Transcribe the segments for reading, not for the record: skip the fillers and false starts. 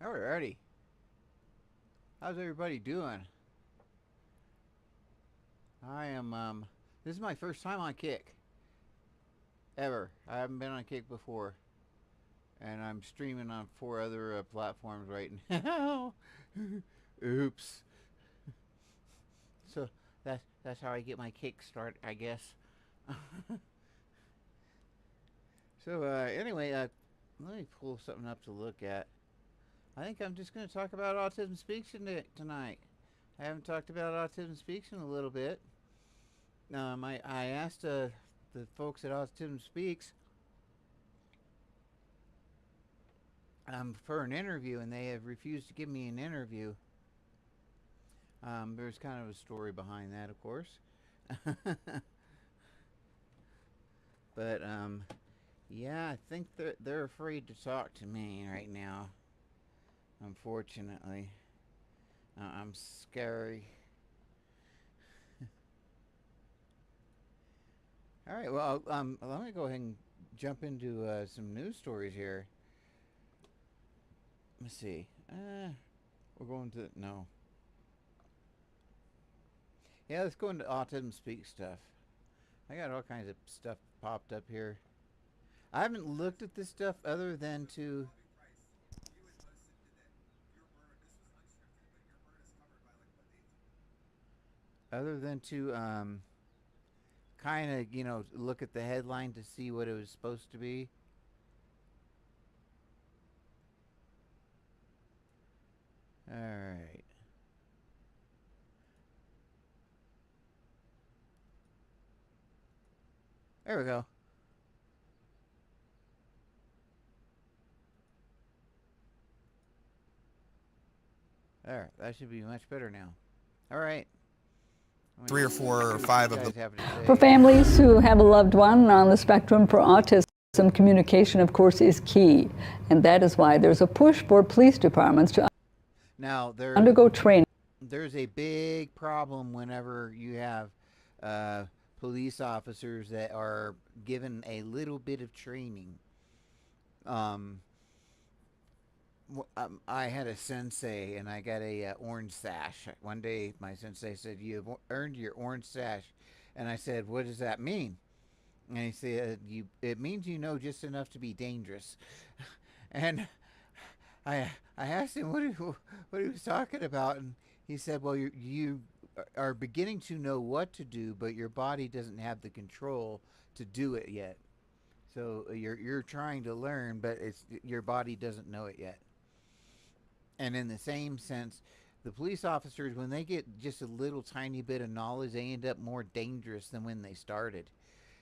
Alrighty. How's everybody doing? I am, this is my first time on Kick. Ever. I haven't been on Kick before. And I'm streaming on 4 other platforms right now. Oops. So, that's how I get my Kick start, I guess. So, anyway, let me pull something up to look at. I think I'm just going to talk about Autism Speaks tonight. I haven't talked about Autism Speaks in a little bit. I asked the folks at Autism Speaks for an interview, and they have refused to give me an interview. There's kind of a story behind that, of course. But yeah, I think they're afraid to talk to me right now. Unfortunately, I'm scary. All right, well, let me go ahead and jump into some news stories here. Let's see. We're going to no. Yeah, let's go into Autism Speaks stuff. I got all kinds of stuff popped up here. I haven't looked at this stuff other than to. Kind of, you know, look at the headline to see what it was supposed to be. All right. There we go. There, that should be much better now. All right. 3 or 4 or 5 of them. For families who have a loved one on the spectrum for autism, communication, of course, is key. And that is why there's a push for police departments to undergo training. There's a big problem whenever you have police officers that are given a little bit of training. I had a sensei, and I got a orange sash. One day, my sensei said, "You've earned your orange sash," and I said, "What does that mean?" And he said, "It means you know just enough to be dangerous." And I asked him what he was talking about, and he said, "Well, you are beginning to know what to do, but your body doesn't have the control to do it yet. So you're trying to learn, but your body doesn't know it yet." And in the same sense, the police officers, when they get just a little tiny bit of knowledge, they end up more dangerous than when they started,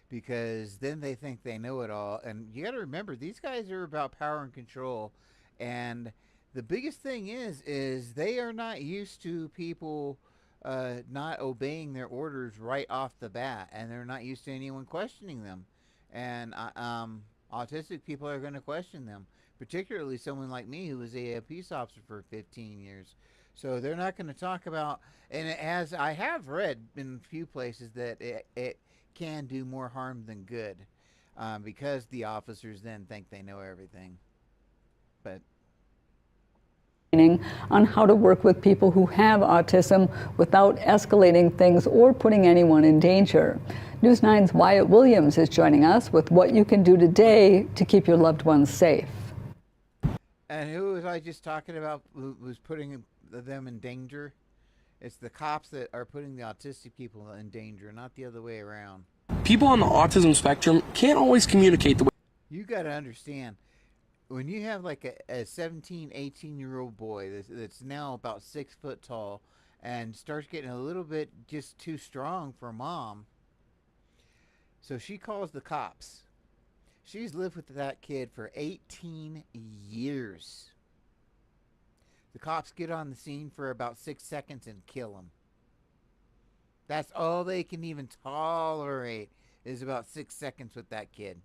because then they think they know it all. And you got to remember, these guys are about power and control. And the biggest thing is they are not used to people not obeying their orders right off the bat, and they're not used to anyone questioning them. And autistic people are going to question them, particularly someone like me who was a peace officer for 15 years. So they're not going to talk about, and as I have read in a few places, that it can do more harm than good, because the officers then think they know everything. But on how to work with people who have autism without escalating things or putting anyone in danger. News 9's Wyatt Williams is joining us with what you can do today to keep your loved ones safe. And who was I just talking about who was putting them in danger? It's the cops that are putting the autistic people in danger, not the other way around. People on the autism spectrum can't always communicate the way. You got to understand, when you have like a 17, 18-year-old boy that's now about 6 foot tall and starts getting a little bit just too strong for mom, so she calls the cops. She's lived with that kid for 18 years. The cops get on the scene for about 6 seconds and kill him. That's all they can even tolerate, is about 6 seconds with that kid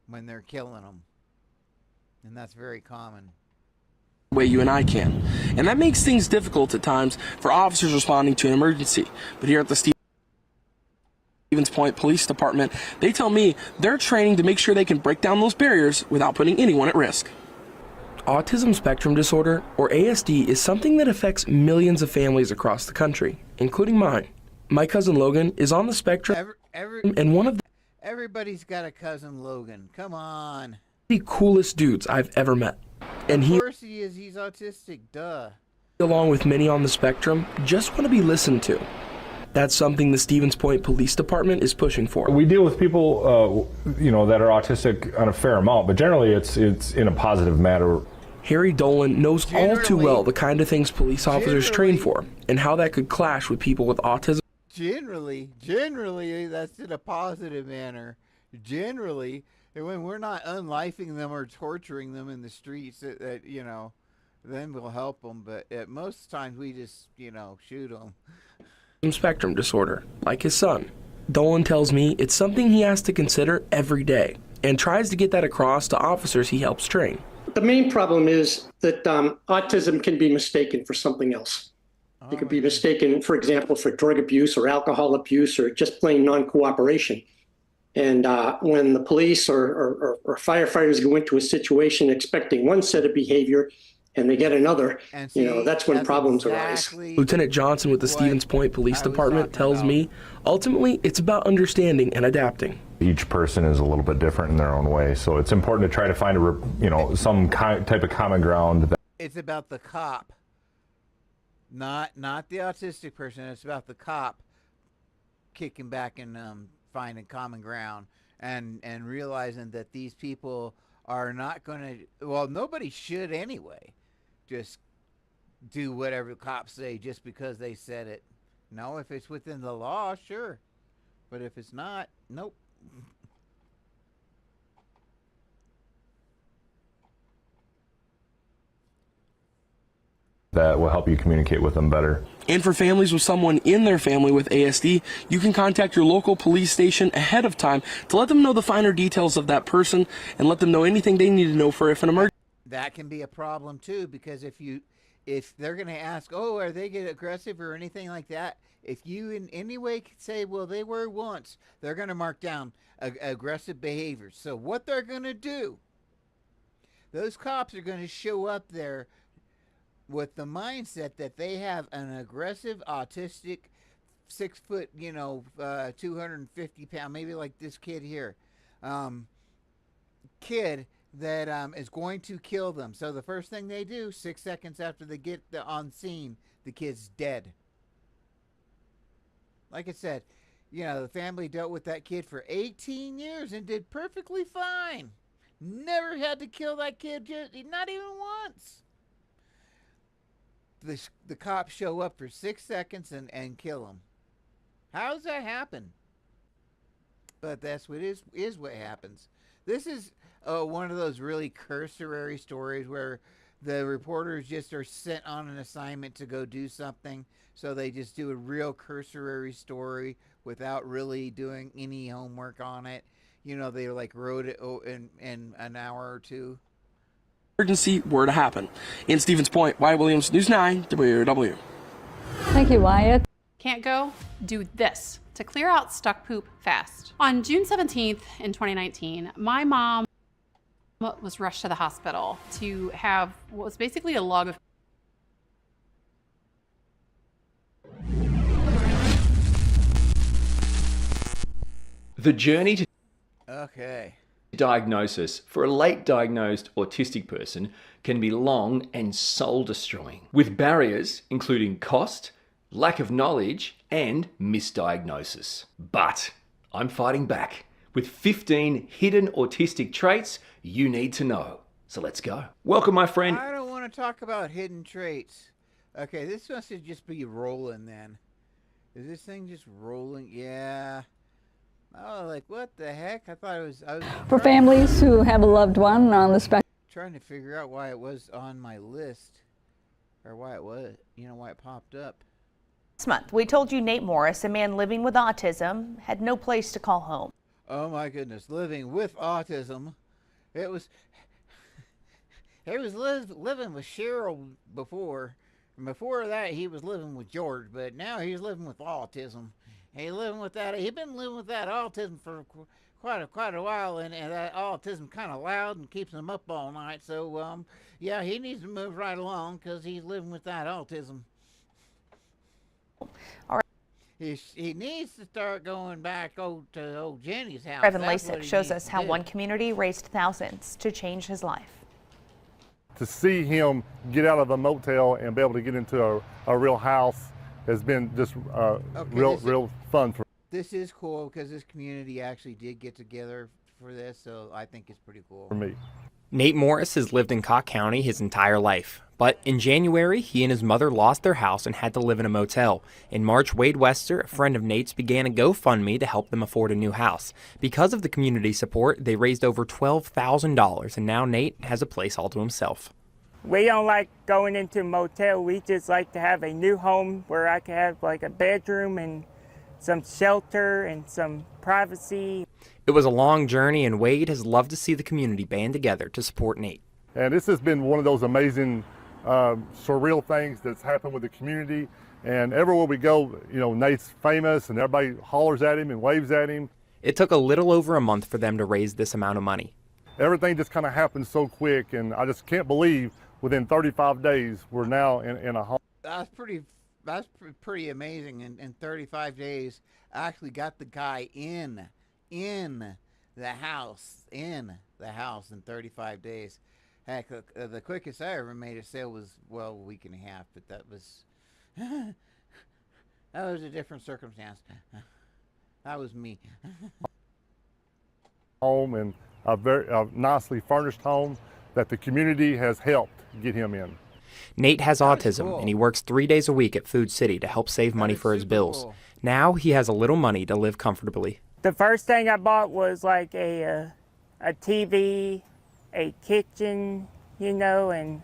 when they're killing them. And that's very common. Way you and I can. And that makes things difficult at times for officers responding to an emergency. But here at the Stevens Point Police Department, they tell me they're training to make sure they can break down those barriers without putting anyone at risk. Autism spectrum disorder, or ASD, is something that affects millions of families across the country, including mine. My cousin Logan is on the spectrum, and one of everybody's got a cousin Logan. Come on. the coolest dudes I've ever met. And Of he, course he is. He's autistic. Duh. along with many on the spectrum, just want to be listened to. That's something the Stevens Point Police Department is pushing for. We deal with people, that are autistic on a fair amount, but generally it's in a positive manner. Harry Dolan knows all too well the kind of things police officers train for and how that could clash with people with autism. Generally, that's in a positive manner. Generally, when we're not unlifing them or torturing them in the streets, then we'll help them. But at most times we just, shoot them. Spectrum disorder, like his son. Dolan tells me it's something he has to consider every day and tries to get that across to officers he helps train. The main problem is that autism can be mistaken for something else. It could be mistaken, for example, for drug abuse or alcohol abuse or just plain non-cooperation. And when the police or firefighters go into a situation expecting one set of behavior and they get another, that's when problems arise. Lieutenant Johnson with the Stevens Point Police Department tells me, ultimately, it's about understanding and adapting. Each person is a little bit different in their own way, so it's important to try to find some type of common ground. It's about the cop, not the autistic person. It's about the cop kicking back and finding common ground and realizing that these people are not going to. Well, nobody should anyway. Just do whatever the cops say just because they said it. No, if it's within the law, sure, but if it's not, nope. That will help you communicate with them better. And for families with someone in their family with ASD, you can contact your local police station ahead of time to let them know the finer details of that person and let them know anything they need to know for if an emergency. That can be a problem too, because if they're going to ask, oh, are they get aggressive or anything like that, if you in any way could say, well, they were once, they're going to mark down aggressive behavior. So what they're going to do, those cops are going to show up there with the mindset that they have an aggressive, autistic, 6 foot, 250 pound, maybe like this kid here, kid that is going to kill them. So the first thing they do, 6 seconds after they get on scene, the kid's dead. Like I said, the family dealt with that kid for 18 years and did perfectly fine. Never had to kill that kid, not even once. The cops show up for 6 seconds and kill him. How does that happen? But that's what is what happens. This is one of those really cursory stories where the reporters just are sent on an assignment to go do something, so they just do a real cursory story without really doing any homework on it. They wrote it in an hour or two. Emergency were to happen. In Stevens Point, Wyatt Williams, News 9, WW. Thank you, Wyatt. Can't go? Do this to clear out stuck poop fast. On June 17th in 2019, my mom was rushed to the hospital to have what was basically a log of The journey to Okay. diagnosis for a late diagnosed autistic person can be long and soul destroying, with barriers including cost, lack of knowledge, and misdiagnosis. But I'm fighting back with 15 hidden autistic traits you need to know. So let's go. Welcome, my friend. I don't want to talk about hidden traits. Okay, this must just be rolling then. Is this thing just rolling? Yeah. Oh, what the heck? I thought I was For families who have a loved one on the spectrum, trying to figure out why it was on my list, or why it was, why it popped up. This month, we told you Nate Morris, a man living with autism, had no place to call home. Oh my goodness, living with autism. He was living with Cheryl before. And before that, he was living with George, but now he's living with autism. He's living with that. He's been living with that autism quite a while, and that autism kind of loud and keeps him up all night. So yeah, he needs to move right along because he's living with that autism. All right. He needs to start going back to old Jenny's house. Evan That's Lasik what he shows needs us to how do. one community raised thousands to change his life. To see him get out of a motel and be able to get into a real house has been just real fun for. This is cool because this community actually did get together for this, so I think it's pretty cool. For me. Nate Morris has lived in Cocke County his entire life, but in January, he and his mother lost their house and had to live in a motel. In March, Wade Wester, a friend of Nate's, began a GoFundMe to help them afford a new house. Because of the community support, they raised over $12,000, and now Nate has a place all to himself. We don't like going into a motel. We just like to have a new home where I can have like a bedroom and some shelter and some privacy. It was a long journey, and Wade has loved to see the community band together to support Nate. And this has been one of those amazing, surreal things that's happened with the community. And everywhere we go, you know, Nate's famous and everybody hollers at him and waves at him. It took a little over a month for them to raise this amount of money. Everything just kind of happened so quick, and I just can't believe within 35 days we're now in a home. That's pretty amazing. In 35 days, I actually got the guy in the house in 35 days. Heck, the quickest I ever made a sale was, well, a week and a half, but that was a different circumstance. That was me. Home, and a very nicely furnished home that the community has helped get him in. Nate has autism, cool. and he works 3 days a week at Food City to help save money for his bills. Cool. Now he has a little money to live comfortably. The first thing I bought was like a TV, a kitchen, you know, and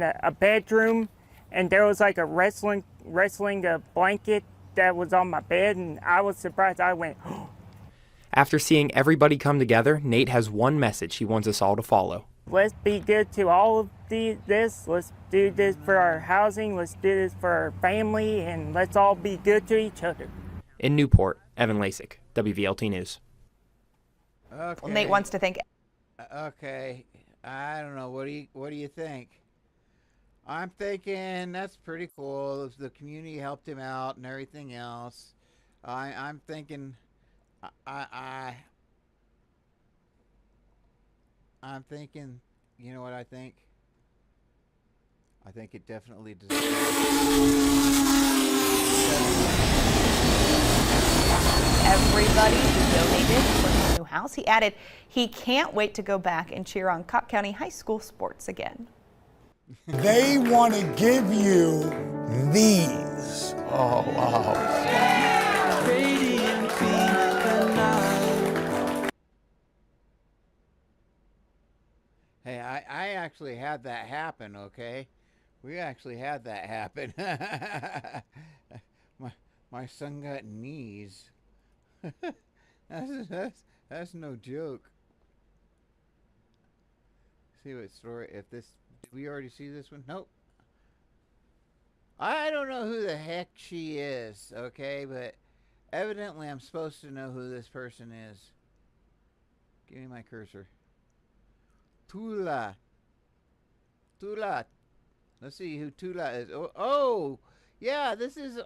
a bedroom, and there was like a wrestling blanket that was on my bed, and I was surprised. I went, oh. After seeing everybody come together, Nate has one message he wants us all to follow. Let's be good to all of this. Let's do this for our housing. Let's do this for our family, and let's all be good to each other. In Newport, Evan Lasik, WVLT News. Okay. Well, Nate wants to thank. Okay, I don't know. What do you think? I'm thinking that's pretty cool. If the community helped him out and everything else, I'm thinking. I'm thinking. You know what I think? I think it definitely deserves. Everybody who donated for his new house. He added he can't wait to go back and cheer on Cocke County High School sports again. They want to give you these. Oh, wow. Hey, I actually had that happen, okay? We actually had that happen. My son got knees. That's no joke. See what story, if this, did we already see this one? Nope. I don't know who the heck she is, okay? But evidently I'm supposed to know who this person is. Give me my cursor. Tula. Let's see who Tula is. Oh, yeah, this is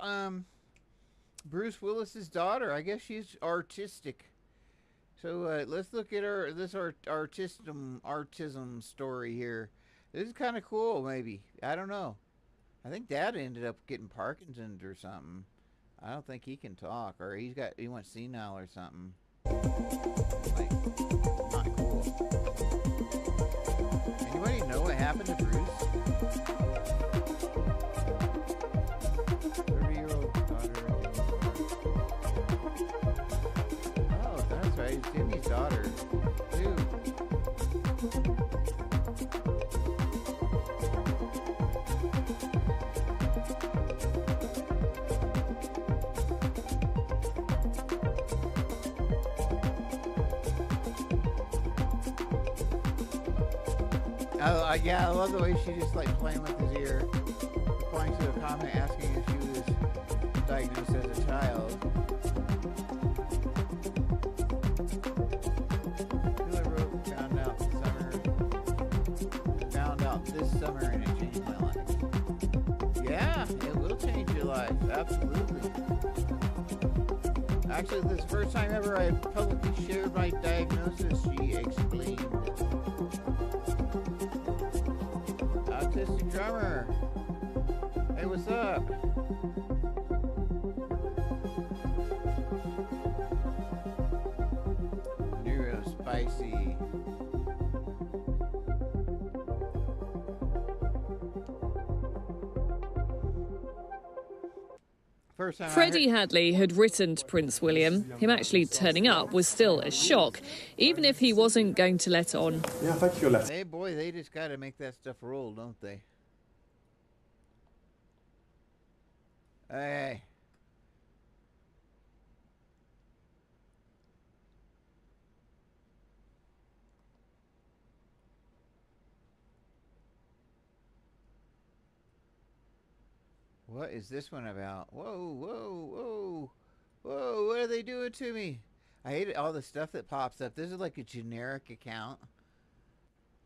Bruce Willis's daughter. I guess she's artistic. So let's look at this autism story here. This is kind of cool, maybe. I don't know. I think Dad ended up getting Parkinson's or something. I don't think he can talk, or he went senile or something. Like, not cool. Anybody know what happened to Bruce? 30-year-old daughter. Oh, that's right. It's Jimmy's daughter, too. Yeah, I love the way she just like playing with his ear, replying to a comment asking if she was diagnosed as a child. absolutely. Actually, this is the first time ever I publicly shared my diagnosis, she explained. Autistic drummer. Hey, what's up? Neuro spicy. Freddie Hadley had written to Prince William. Him actually turning up was still a shock, even if he wasn't going to let on. Yeah, thank you. Hey, boy, they just got to make that stuff roll, don't they? Hey. What is this one about? Whoa, whoa, whoa. Whoa, what are they doing to me? I hate all the stuff that pops up. This is like a generic account.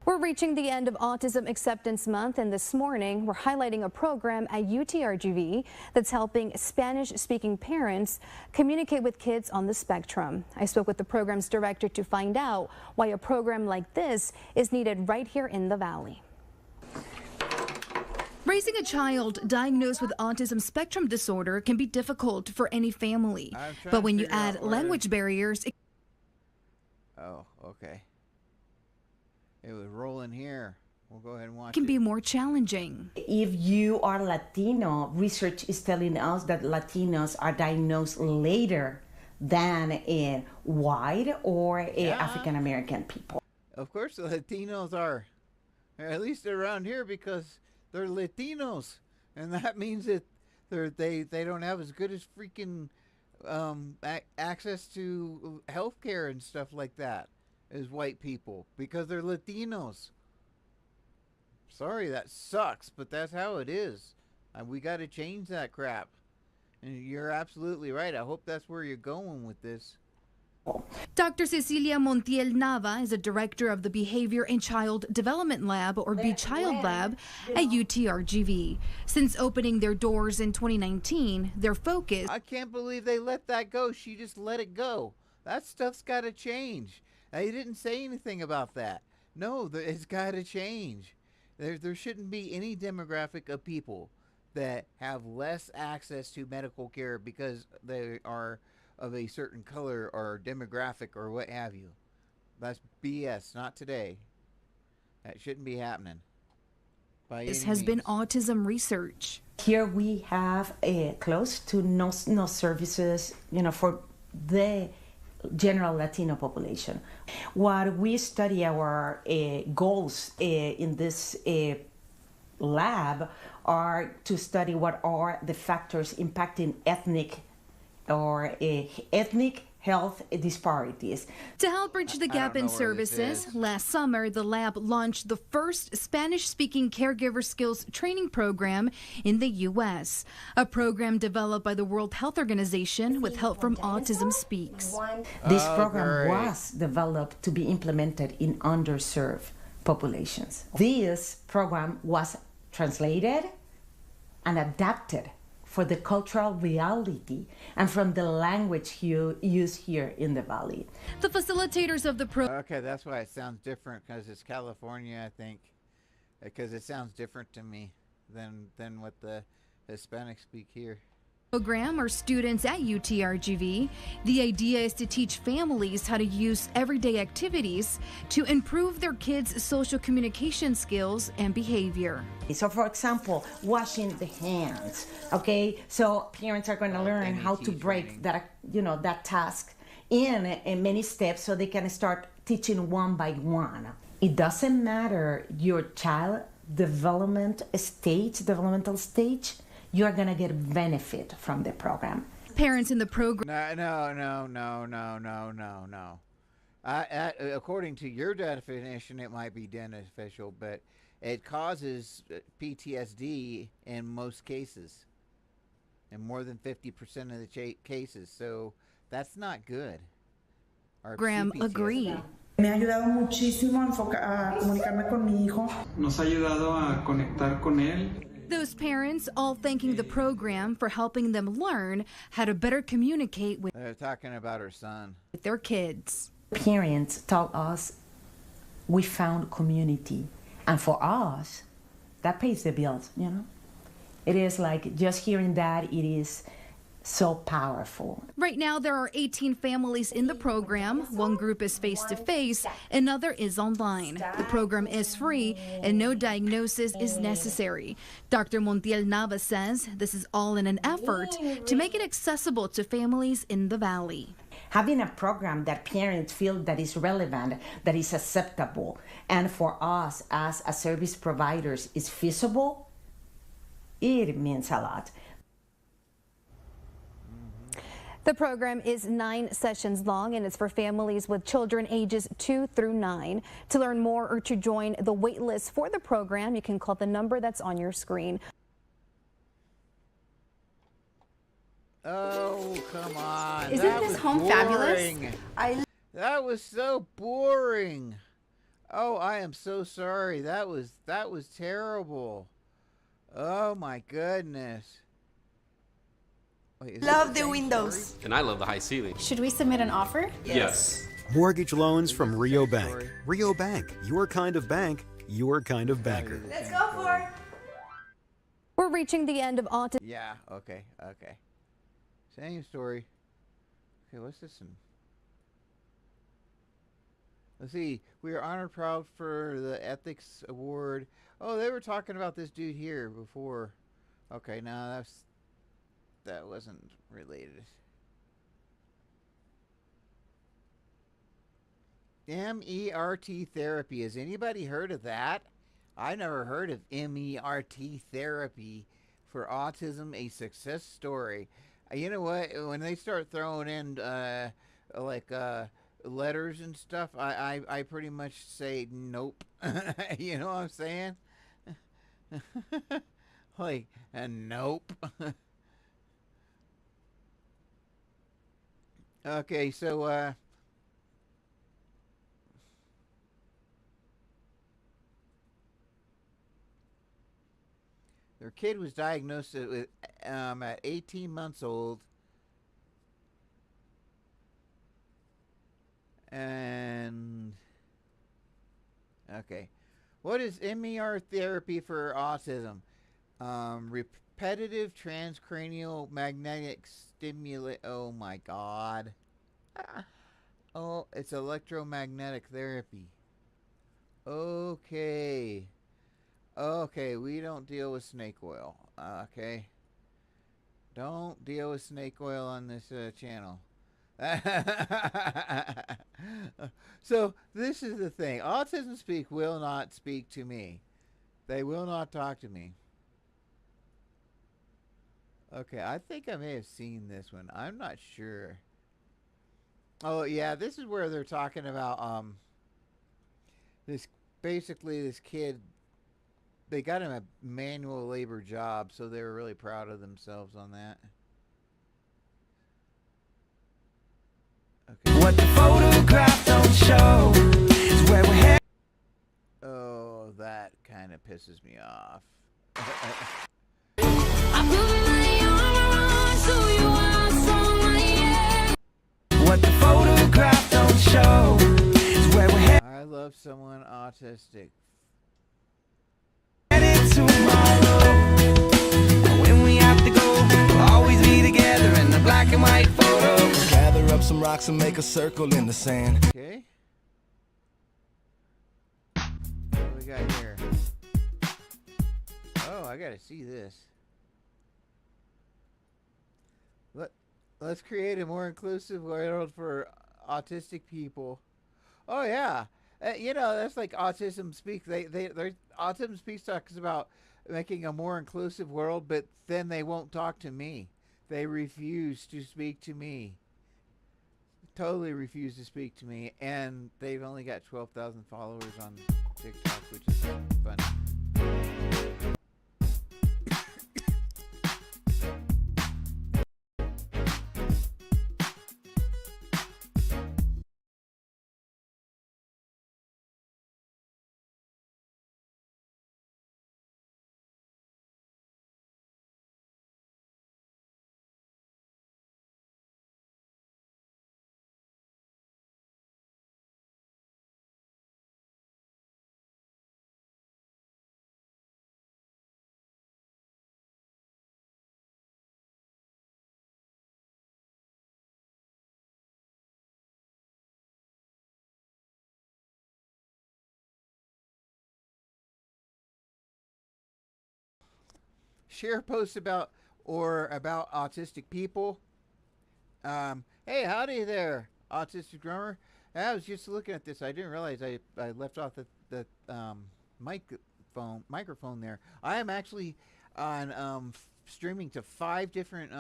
We're reaching the end of Autism Acceptance Month, and this morning we're highlighting a program at UTRGV that's helping Spanish-speaking parents communicate with kids on the spectrum. I spoke with the program's director to find out why a program like this is needed right here in the Valley. Raising a child diagnosed with autism spectrum disorder can be difficult for any family. But when you add language barriers... Oh, okay. It was rolling here. We'll go ahead and watch it. Can be more challenging. If you are Latino, research is telling us that Latinos are diagnosed later than white or African American people. Of course the Latinos are. At least around here, because they're Latinos, and that means that they don't have as good as freaking access to healthcare and stuff like that as white people, because they're Latinos. Sorry, that sucks, but that's how it is. We got to change that crap. And you're absolutely right. I hope that's where you're going with this. Dr. Cecilia Montiel Nava is a director of the Behavior and Child Development Lab, or BChild Lab, at UTRGV. Since opening their doors in 2019, their focus... I can't believe they let that go. She just let it go. That stuff's got to change. They didn't say anything about that. No, it's got to change. There shouldn't be any demographic of people that have less access to medical care because they are of a certain color or demographic or what have you. That's BS. Not today. That shouldn't be happening. This has been autism research. Here we have close to no services, for the general Latino population. What we study, our goals in this lab are to study what are the factors impacting ethnic health disparities. To help bridge the gap in services, last summer the lab launched the first Spanish-speaking caregiver skills training program in the U.S., a program developed by the World Health Organization with help from Autism Speaks. This program was developed to be implemented in underserved populations. This program was translated and adapted for the cultural reality and from the language you use here in the Valley. The facilitators of the program... Okay, that's why it sounds different, because it's California, I think. Because it sounds different to me than what the Hispanics speak here. Program are students at UTRGV. The idea is to teach families how to use everyday activities to improve their kids' social communication skills and behavior. So, for example, washing the hands. Okay, so parents are going to learn how to break that, that task in many steps, so they can start teaching one by one. It doesn't matter your child developmental stage. You are going to get benefit from the program. Parents in the program... No. According to your definition, it might be beneficial, but it causes PTSD in most cases, in more than 50% of the cases. So that's not good. Program agree. Me ha ayudado muchísimo a comunicarme con mi hijo. Nos ha ayudado a conectar con él. Those parents all thanking the program for helping them learn how to better communicate with They're talking about her son. their kids. Parents tell us we found community, and for us, that pays the bills, you know? It is like just hearing that, it is so powerful. Right now, there are 18 families in the program. One group is face-to-face, another is online. The program is free and no diagnosis is necessary. Dr. Montiel Nava says this is all in an effort to make it accessible to families in the Valley. Having a program that parents feel that is relevant, that is acceptable, and for us as a service providers is feasible, it means a lot. The program is 9 sessions long and it's for families with children ages 2 through 9. To learn more or to join the wait list for the program, you can call the number that's on your screen. Oh, come on. Isn't That this was home boring. fabulous? That was so boring. Oh, I am so sorry. That was terrible. Oh my goodness. Wait, Love the windows. And I love the high ceiling. Should we submit an offer? Yes. Mortgage loans from Rio Bank. Rio Bank, your kind of bank, your kind of banker. Let's go for it. We're reaching the end of Autism. Yeah, okay. Same story. Okay, what's this one? Let's see. We are honored proud for the Ethics Award. Oh, they were talking about this dude here before. Okay, no, that wasn't related. MERT therapy. Has anybody heard of that? I never heard of MERT therapy for autism, a success story. You know what? When they start throwing in letters and stuff, I pretty much say nope. You know what I'm saying? Nope. Okay, so their kid was diagnosed with at 18 months old, and okay, what is MER therapy for autism? Repetitive transcranial magnetic stimulate. Oh my God. Oh, it's electromagnetic therapy. Okay. Okay, we don't deal with snake oil. Okay. Don't deal with snake oil on this channel. So, this is the thing. Autism Speak will not speak to me. They will not talk to me. Okay, I think I may have seen this one. I'm not sure. Oh, yeah, this is where they're talking about this kid. They got him a manual labor job, so they were really proud of themselves on that. Okay. What the photograph don't show is where we're headed. Oh, that kind of pisses me off. What the photograph don't show is where we're headed. I love someone autistic. When we have to go, we'll always be together in the black and white photos. Gather up some rocks and make a circle in the sand. Okay. What do we got here? Oh, I gotta see this. Let's create a more inclusive world for autistic people. Oh yeah. You know, that's like Autism Speak. Autism Speaks talks about making a more inclusive world, but then they won't talk to me. They refuse to speak to me. Totally refuse to speak to me, and they've only got 12,000 followers on TikTok, which is funny. share posts about autistic people. Hey, howdy there, autistic drummer. I was just looking at this. I didn't realize I left off the microphone there. I am actually on streaming to 5 different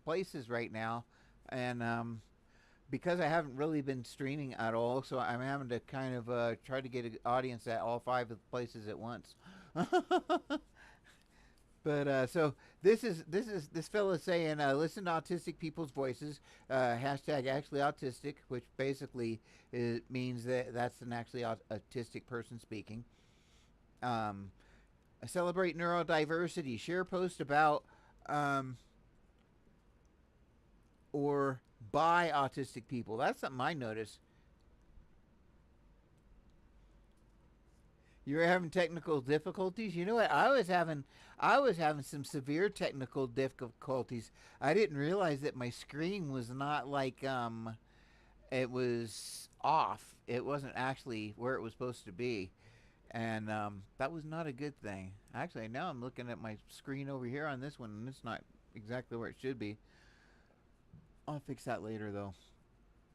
places right now, and because I haven't really been streaming at all, so I'm having to kind of try to get an audience at all 5 of the places at once. But so this fella saying, listen to autistic people's voices, hashtag actually autistic, which basically means that that's an actually autistic person speaking. Celebrate neurodiversity. Share post about or by autistic people. That's something I noticed. You're having technical difficulties? You know what? I was having some severe technical difficulties. I didn't realize that my screen was not like it was off. It wasn't actually where it was supposed to be. And that was not a good thing. Actually, now I'm looking at my screen over here on this one, and it's not exactly where it should be. I'll fix that later, though.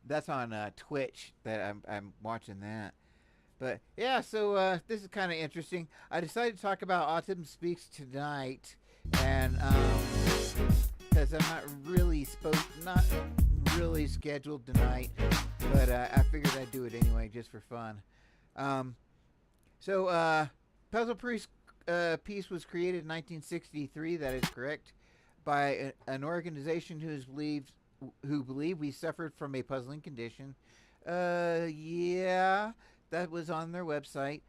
That's on Twitch that I'm watching that. But yeah, so this is kind of interesting. I decided to talk about Autism Speaks tonight, and because I'm not really scheduled tonight, but I figured I'd do it anyway just for fun. So Puzzle Piece was created in 1963. That is correct, by an organization who believe we suffered from a puzzling condition. Yeah. That was on their website.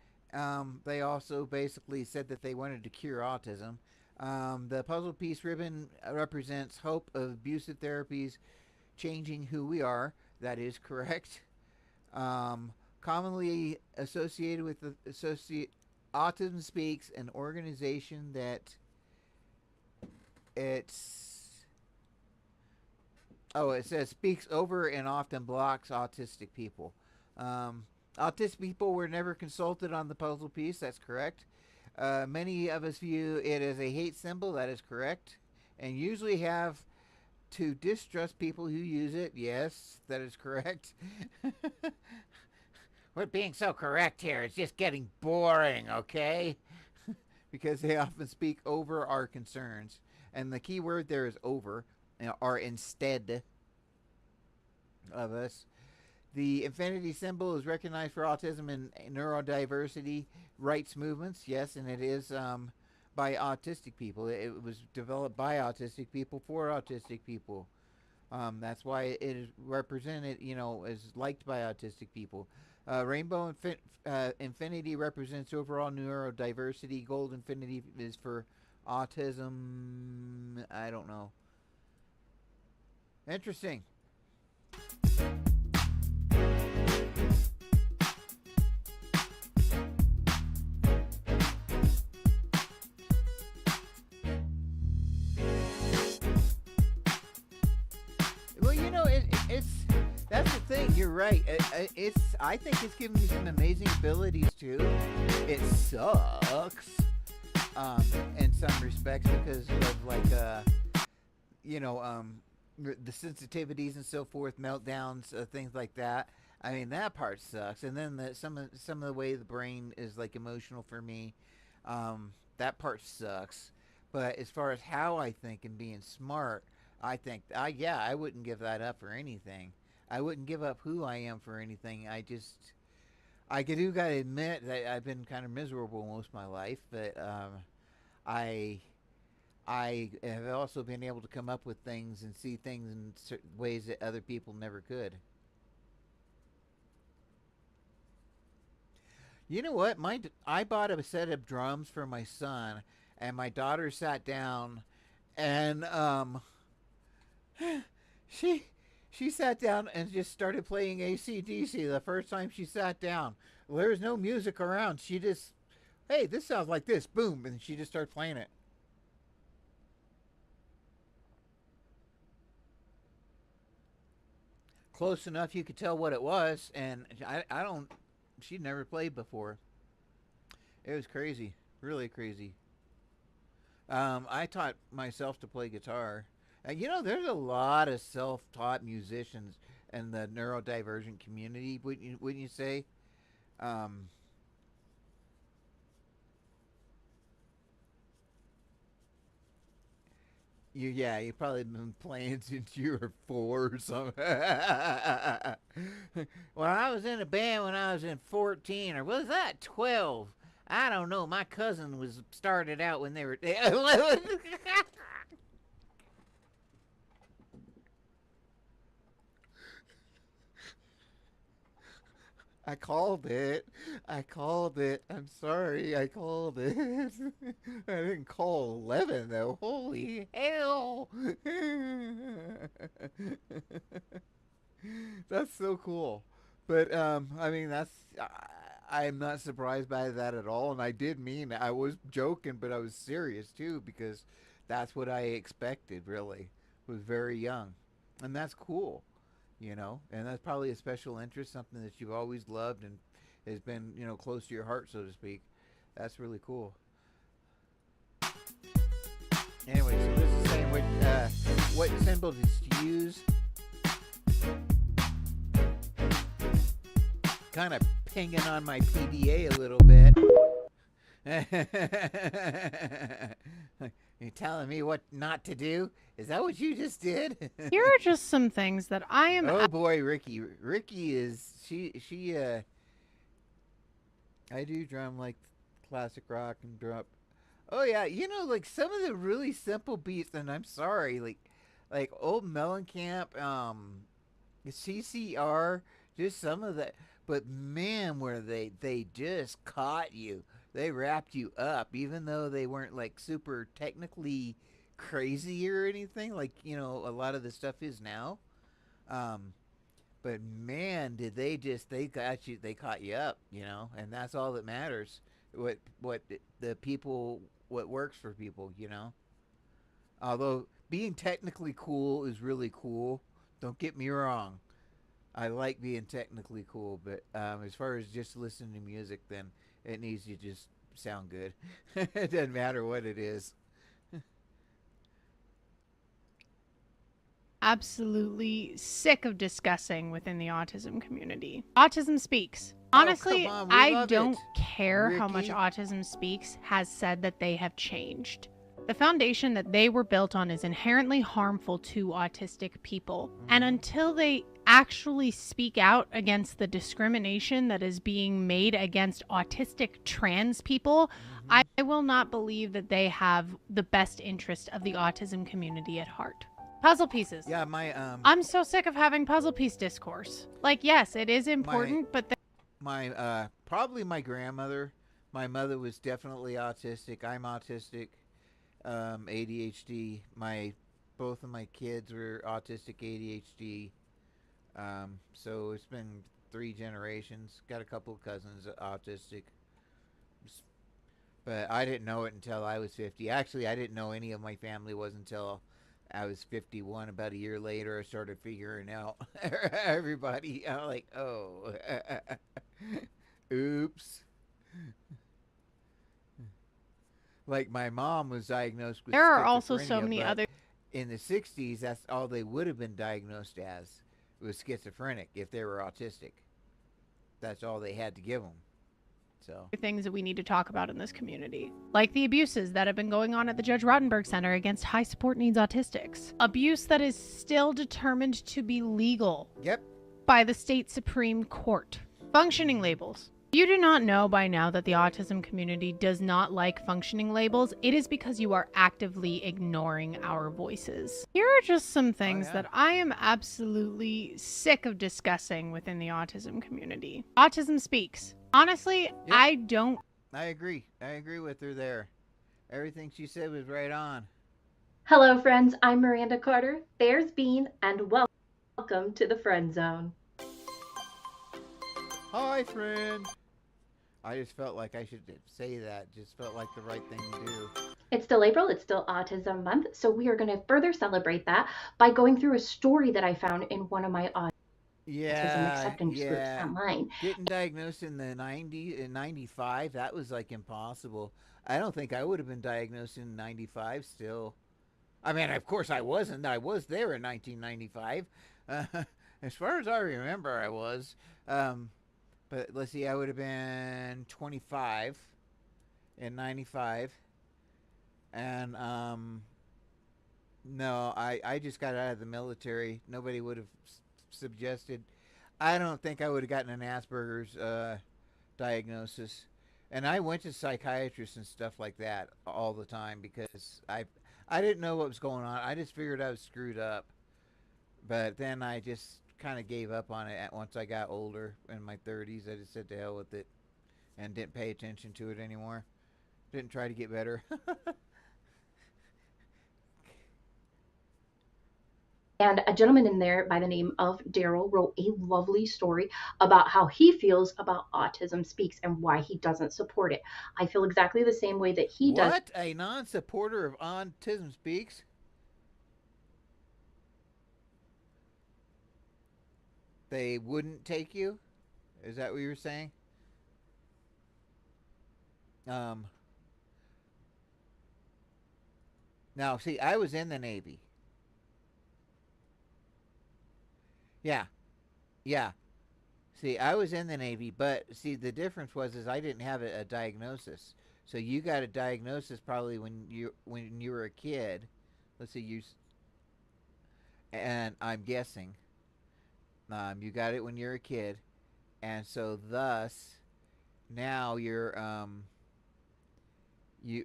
They also basically said that they wanted to cure autism. The puzzle piece ribbon represents hope of abusive therapies changing who we are. That is correct. Commonly associated with the Autism Speaks, an organization that it says speaks over and often blocks autistic people. Autistic people were never consulted on the puzzle piece. That's correct. Many of us view it as a hate symbol. That is correct. And usually have to distrust people who use it. Yes, that is correct. We're being so correct here. It's just getting boring, okay? Because they often speak over our concerns. And the key word there is over, or instead of us. The infinity symbol is recognized for autism and neurodiversity rights movements. Yes, and it is by autistic people. It was developed by autistic people for autistic people. That's why it is represented, is liked by autistic people. Rainbow infinity represents overall neurodiversity. Gold infinity is for autism. I don't know. Interesting. That's the thing. You're right. I think it's given me some amazing abilities too. It sucks, in some respects because of the sensitivities and so forth, meltdowns, things like that. I mean, that part sucks. And then some of the way the brain is emotional for me, that part sucks. But as far as how I think and being smart, I think I wouldn't give that up for anything. I wouldn't give up who I am for anything. I do gotta admit that I've been kind of miserable most of my life, but I have also been able to come up with things and see things in certain ways that other people never could. You know what? I bought a set of drums for my son, and my daughter sat down, and she sat down and just started playing AC/DC the first time she sat down. There was no music around. She just, hey, this sounds like this, boom, and she just started playing it. Close enough you could tell what it was, and she'd never played before. It was crazy, really crazy. I taught myself to play guitar. You know, there's a lot of self-taught musicians in the neurodivergent community. Wouldn't you say? Um, you probably been playing since you were 4 or something. Well, I was in a band when I was in 14, or was that 12? I don't know. My cousin was started out when they were. I called it. I called it. I'm sorry. I called it. I didn't call 11 though. Holy hell. That's so cool. But I mean, I'm not surprised by that at all. And I did mean, I was joking, but I was serious too, because that's what I expected. Really, was very young, and that's cool. And that's probably a special interest, something that you've always loved and has been, close to your heart, so to speak. That's really cool. Anyway, so this is saying what symbol to use. Kind of pinging on my PDA a little bit. You're telling me what not to do? Is that what you just did? Here are just some things that I am. Oh boy, Ricky. Ricky is she I do drum like classic rock and drum. Oh yeah, like some of the really simple beats, and I'm sorry, like old Mellencamp, CCR, just some of that. But man, where they just caught you. They wrapped you up, even though they weren't like super technically crazy or anything like a lot of the stuff is now. But man, did they got you, they caught you up, and that's all that matters. What works for people, Although being technically cool is really cool. Don't get me wrong. I like being technically cool, but as far as just listening to music, then it needs to just sound good. It doesn't matter what it is. Absolutely sick of discussing within the autism community. Autism Speaks. Honestly, I don't care how much Autism Speaks has said that they have changed. The foundation that they were built on is inherently harmful to autistic people. And until they actually speak out against the discrimination that is being made against autistic trans people, I will not believe that they have the best interest of the autism community at heart. Puzzle pieces. Yeah, I'm so sick of having puzzle piece discourse. Like, yes, it is important, but probably my grandmother. My mother was definitely autistic. I'm autistic. ADHD. Both of my kids were autistic, ADHD. So it's been 3 generations. Got a couple of cousins autistic. But I didn't know it until I was 50. Actually, I didn't know any of my family was until I was 51. About a year later, I started figuring out everybody. I'm like, oh, oops. Like my mom was diagnosed with there are also so many but other. In the 60s, that's all they would have been diagnosed as was schizophrenic if they were autistic. That's all they had to give them. So Things that we need to talk about in this community, like the abuses that have been going on at the Judge Rottenberg Center against high support needs autistics. Abuse that is still determined to be legal. Yep. By the state Supreme Court. Functioning labels. You do not know by now that the autism community does not like functioning labels. It is because you are actively ignoring our voices. Here are just some things that I am absolutely sick of discussing within the autism community. Autism Speaks. Honestly, Yep. I agree. I agree with her there. Everything she said was right on. Hello, friends. I'm Miranda Carter. There's Bean, and welcome to the Friend Zone. Hi, friend. I just felt like I should say that. Just felt like the right thing to do. It's still April. It's still Autism Month. So we are going to further celebrate that by going through a story that I found in one of my autism acceptance groups, Yeah. not mine. Getting diagnosed in the 90s, in 95, that was like impossible. I don't think I would have been diagnosed in 95 still. I mean, of course I wasn't. I was there in 1995. Uh, as far as I remember, I was. But let's see, I would have been 25 in 95. And no, I just got out of the military. Nobody would have suggested. I don't think I would have gotten an Asperger's diagnosis. And I went to psychiatrists and stuff like that all the time because I didn't know what was going on. I just figured I was screwed up. But then I just kind of gave up on it once I got older in my 30s. I just said to hell with it and didn't pay attention to it anymore. Didn't try to get better. And a gentleman in there by the name of Daryl wrote a lovely story about how he feels about Autism Speaks and why he doesn't support it. I feel exactly the same way that he does. What? A non-supporter of Autism Speaks? They wouldn't take you? Is that what you were saying? Now, see, I was in the Navy. Yeah. Yeah. See, I was in the Navy, but see, the difference was is I didn't have a diagnosis. So you got a diagnosis probably when you were a kid. Let's see, and I'm guessing you got it when you're a kid, and so thus now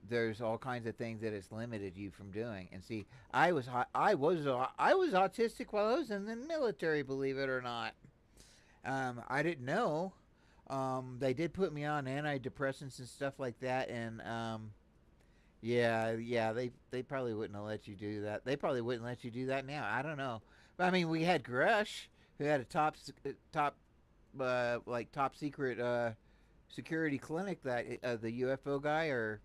there's all kinds of things that it's limited you from doing. And see, I was autistic while I was in the military, believe it or not. I didn't know. They did put me on antidepressants and stuff like that, and yeah, they probably wouldn't have let you do that. They probably wouldn't let you do that now. I don't know. But I mean, we had Grush, who had a top secret security clinic that the UFO guy or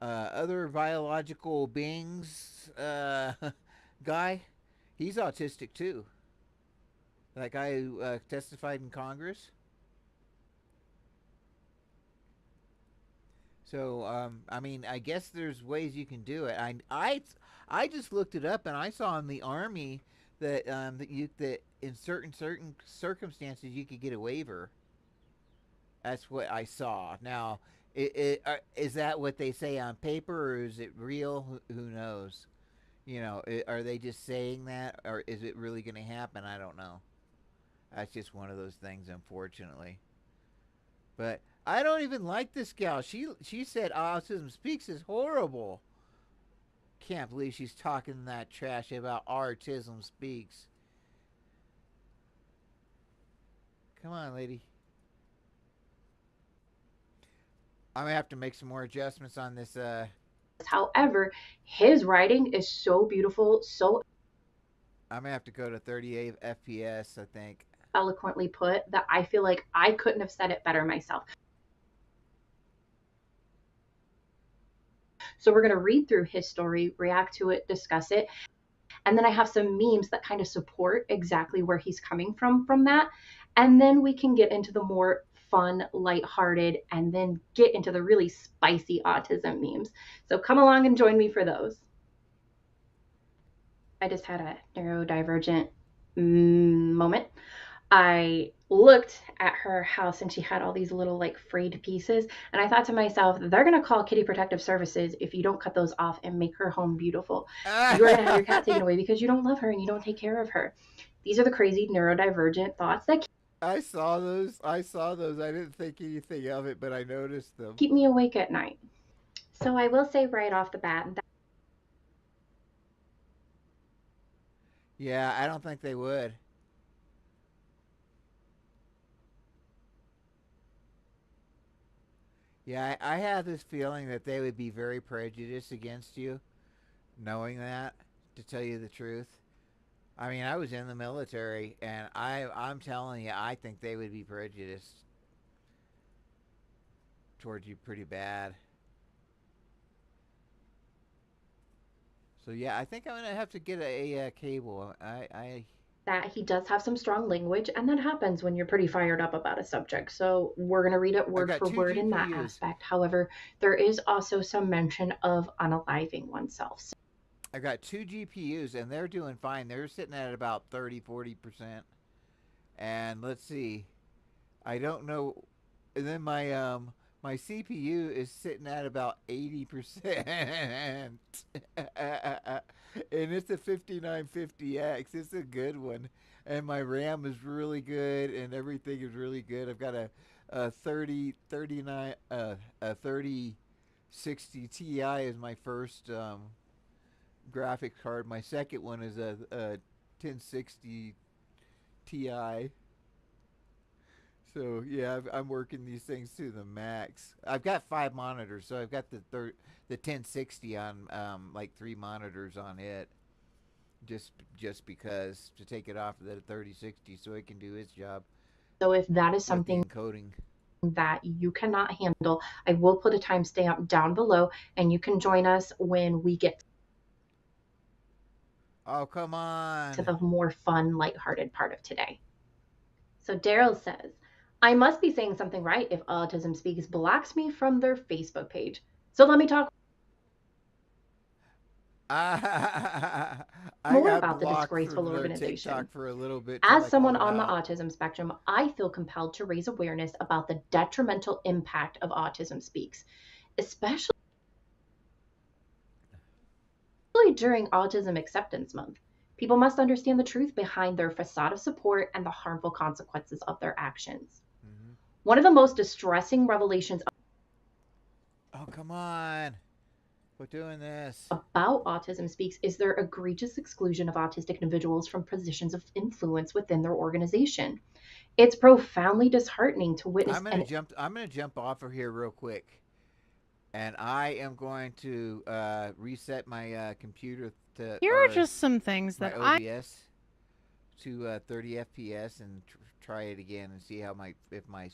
other biological beings guy. He's autistic too. That guy who testified in Congress. So, I mean, I guess there's ways you can do it. I just looked it up and I saw in the Army that that in certain circumstances you could get a waiver. That's what I saw. Now, is that what they say on paper or is it real? Who knows? You know, are they just saying that or is it really going to happen? I don't know. That's just one of those things, unfortunately. But I don't even like this gal. She said Autism Speaks is horrible. Can't believe she's talking that trash about Autism Speaks. Come on, lady. I'm going to have to make some more adjustments on this. However, his writing is so beautiful, so I'm going to have to go to 38 FPS, I think. Eloquently put that I feel like I couldn't have said it better myself. So we're going to read through his story, react to it, discuss it. And then I have some memes that kind of support exactly where he's coming from that. And then we can get into the more fun, lighthearted, and then get into the really spicy autism memes. So come along and join me for those. I just had a neurodivergent moment. I looked at her house and she had all these little like frayed pieces. And I thought to myself, they're going to call Kitty Protective Services if you don't cut those off and make her home beautiful. You're going to have your cat taken away because you don't love her and you don't take care of her. These are the crazy neurodivergent thoughts that I saw those. I didn't think anything of it, but I noticed them. keep me awake at night. So I will say right off the bat that yeah, I don't think they would. Yeah, I have this feeling that they would be very prejudiced against you, knowing that, to tell you the truth. I mean, I was in the military, and I'm telling you, I think they would be prejudiced towards you pretty bad. So yeah, I think I'm gonna have to get a cable. I That he does have some strong language, and that happens when you're pretty fired up about a subject. So we're going to read it word got for two word in that GPUs. aspect. However, there is also some mention of unaliving oneself. I've got 2 GPUs and they're doing fine. They're sitting at about 30-40%. And let's see, I don't know. And then my CPU is sitting at about 80%. And it's a 5950X. It's a good one. And my RAM is really good and everything is really good. I've got a 3060 Ti is my first graphics card. My second one is a 1060 Ti. So yeah, I'm working these things to the max. I've got 5 monitors, so I've got the 1060 on like 3 monitors on it, just because to take it off of the 3060 so it can do its job. So if that is with the something encoding that you cannot handle, I will put a timestamp down below, and you can join us when we get Oh, come on. to the more fun, lighthearted part of today. So Daryl says, I must be saying something right if Autism Speaks blocks me from their Facebook page. So let me talk more about the disgraceful organization. For a little bit As someone on the autism spectrum, I feel compelled to raise awareness about the detrimental impact of Autism Speaks, especially during Autism Acceptance Month. People must understand the truth behind their facade of support and the harmful consequences of their actions. One of the most distressing revelations Oh, come on. Quit doing this. About Autism Speaks is their egregious exclusion of autistic individuals from positions of influence within their organization. It's profoundly disheartening to witness. I'm gonna jump off of here real quick, and I am going to reset my computer to. Here are just some things that OBS to 30 FPS and try it again and see how if my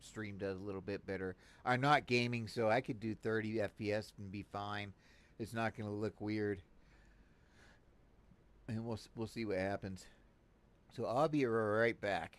stream does a little bit better. I'm not gaming, so I could do 30 FPS and be fine. It's not going to look weird, and we'll see what happens. So I'll be right back.